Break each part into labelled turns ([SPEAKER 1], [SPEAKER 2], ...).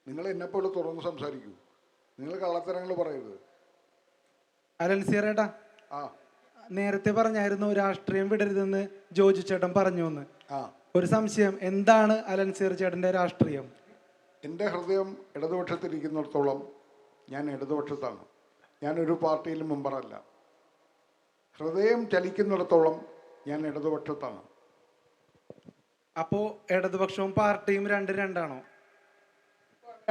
[SPEAKER 1] നിങ്ങൾ എന്നെപ്പോലെ തുറന്ന് സംസാരിക്കൂ. നിങ്ങൾ കള്ളത്തരങ്ങൾ പറയരുത്.
[SPEAKER 2] അലൻസിയറേട്ടാ,
[SPEAKER 1] ആ
[SPEAKER 2] നേരത്തെ പറഞ്ഞായിരുന്നു രാഷ്ട്രീയം വിടരുതെന്ന് ജോജു ചേട്ടൻ പറഞ്ഞു എന്ന്.
[SPEAKER 1] ആ
[SPEAKER 2] ഒരു സംശയം, എന്താണ് അലൻസിയർ ചേട്ടന്റെ രാഷ്ട്രീയം?
[SPEAKER 1] എൻ്റെ ഹൃദയം ഇടതുപക്ഷത്തിരിക്കുന്നിടത്തോളം ഞാൻ ഇടതുപക്ഷത്താണ്. ഞാനൊരു പാർട്ടിയിലും മെമ്പറല്ല. ഹൃദയം ചലിക്കുന്നിടത്തോളം ഞാൻ ഇടതുപക്ഷത്താണ്.
[SPEAKER 2] അപ്പോ ഇടതുപക്ഷവും പാർട്ടിയും രണ്ടാണോ?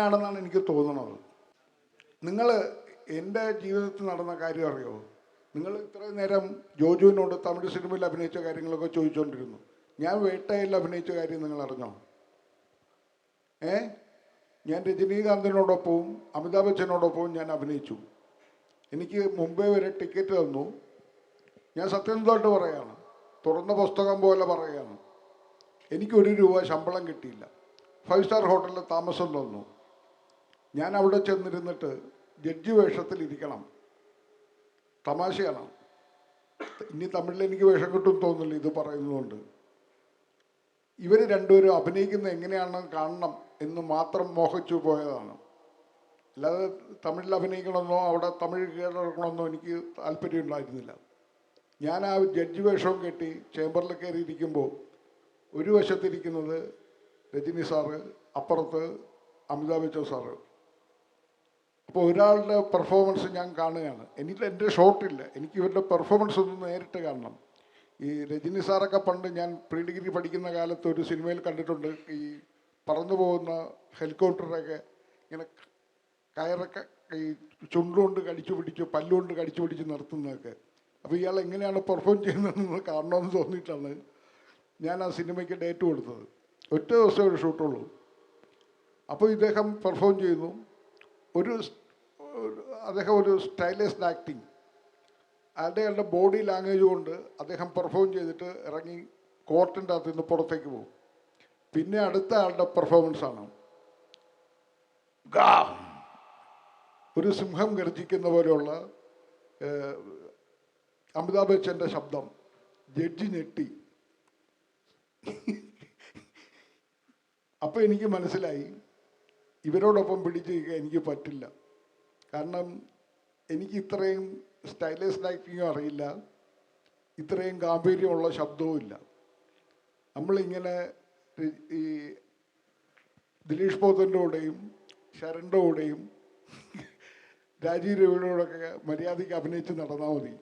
[SPEAKER 1] ആണെന്നാണ് എനിക്ക് തോന്നുന്നത്. നിങ്ങൾ എൻ്റെ ജീവിതത്തിൽ നടന്ന കാര്യം അറിയോ? നിങ്ങൾ ഇത്രയും നേരം ജോജുവിനോട് തമിഴ് സിനിമയിൽ അഭിനയിച്ച കാര്യങ്ങളൊക്കെ ചോദിച്ചുകൊണ്ടിരുന്നു. ഞാൻ വേട്ടയിൽ അഭിനയിച്ച കാര്യം നിങ്ങൾ അറിഞ്ഞോ? ഞാൻ രജനീകാന്തിനോടൊപ്പവും അമിതാഭ് ബച്ചനോടൊപ്പവും ഞാൻ അഭിനയിച്ചു. എനിക്ക് മുംബൈ വരെ ടിക്കറ്റ് തന്നു. ഞാൻ സത്യസന്ധമായിട്ട് പറയുകയാണ്, തുറന്ന പുസ്തകം പോലെ പറയുകയാണ്. എനിക്കൊരു രൂപ ശമ്പളം കിട്ടിയില്ല. 5 സ്റ്റാർ ഹോട്ടലിൽ താമസം തന്നു. ഞാൻ അവിടെ ചെന്നിരുന്നിട്ട് ജഡ്ജി വേഷത്തിലിരിക്കണം. തമാശയാണ്. ഇനി തമിഴിൽ എനിക്ക് വേഷം കിട്ടുമെന്ന് തോന്നുന്നില്ല ഇത് പറയുന്നതുകൊണ്ട്. ഇവർ രണ്ടുപേരും അഭിനയിക്കുന്നത് എങ്ങനെയാണെന്ന് കാണണം എന്ന് മാത്രം മോഹിച്ചു പോയതാണ്. അല്ലാതെ തമിഴിൽ അഭിനയിക്കണമെന്നോ അവിടെ തമിഴ് കീഴടക്കണമെന്നോ എനിക്ക് താല്പര്യം ഉണ്ടായിരുന്നില്ല. ഞാൻ ആ ജഡ്ജി വേഷവും കെട്ടി ചേംബറിൽ കയറിയിരിക്കുമ്പോൾ ഒരു വശത്തിരിക്കുന്നത് രജനി സാറ്, അപ്പുറത്ത് അമിതാഭ് ബച്ചൻ സാറ്. അപ്പോൾ ഒരാളുടെ പെർഫോമൻസ് ഞാൻ കാണുകയാണ്. എനിക്ക് എൻ്റെ ഷോട്ടില്ല, എനിക്ക് ഇവരുടെ പെർഫോമൻസ് ഒന്ന് നേരിട്ട് കാണണം. ഈ രജനി സാറൊക്കെ പണ്ട് ഞാൻ പ്രീ ഡിഗ്രി പഠിക്കുന്ന കാലത്ത് ഒരു സിനിമയിൽ കണ്ടിട്ടുണ്ട്. ഈ പറന്നു പോകുന്ന ഹെലികോപ്റ്ററൊക്കെ ഇങ്ങനെ കയറൊക്കെ ഈ ചുണ്ടുകൊണ്ട് കടിച്ചു പിടിച്ച് പല്ലുകൊണ്ട് കടിച്ചു പിടിച്ച് നിർത്തുന്നതൊക്കെ. അപ്പോൾ ഇയാൾ എങ്ങനെയാണ് പെർഫോം ചെയ്യുന്നതെന്ന് കാണണമെന്ന് തോന്നിയിട്ടാണ് ഞാൻ ആ സിനിമയ്ക്ക് ഡേറ്റ് കൊടുത്തത്. ഒറ്റ ദിവസം ഒരു ഷൂട്ടുള്ളൂ. അപ്പോൾ ഇദ്ദേഹം പെർഫോം ചെയ്യുന്നു. അദ്ദേഹം ഒരു സ്റ്റൈലിസ്റ്റ് ആക്ടിങ്, അയാളുടെ ബോഡി ലാംഗ്വേജ് കൊണ്ട് അദ്ദേഹം പെർഫോം ചെയ്തിട്ട് ഇറങ്ങി കോർട്ടിൻ്റെ അകത്ത് നിന്ന് പുറത്തേക്ക് പോകും. പിന്നെ അടുത്ത ആളുടെ പെർഫോമൻസാണ്. ഒരു സിംഹം ഗർജിക്കുന്ന പോലെയുള്ള അമിതാഭ് ബച്ചൻ്റെ ശബ്ദം. ജഡ്ജി ഞെട്ടി. അപ്പോൾ എനിക്ക് മനസ്സിലായി ഇവരോടൊപ്പം പിടിച്ചിരിക്കാൻ എനിക്ക് പറ്റില്ല. കാരണം എനിക്ക് ഇത്രയും സ്റ്റൈലിസ്റ്റ് ആക്ടിങ്ങും അറിയില്ല, ഇത്രയും ഗാംഭീര്യമുള്ള ശബ്ദവും ഇല്ല. നമ്മളിങ്ങനെ ഈ ദിലീഷ് പോത്തൻ്റെ കൂടെയും ശരണിൻ്റെ കൂടെയും രാജീവ് രവിയുടെ കൂടെയൊക്കെ മര്യാദയ്ക്ക് അഭിനയിച്ച് നടന്നാൽ മതി.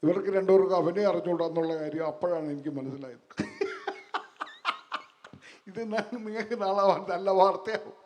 [SPEAKER 1] ഇവർക്ക് രണ്ടുപേർക്കും അഭിനയം അറിഞ്ഞുകൂടാന്നുള്ള കാര്യം അപ്പോഴാണ് എനിക്ക് മനസ്സിലായത്. ഇത് നിങ്ങൾക്ക് നാളെ നല്ല വാർത്തയാവും.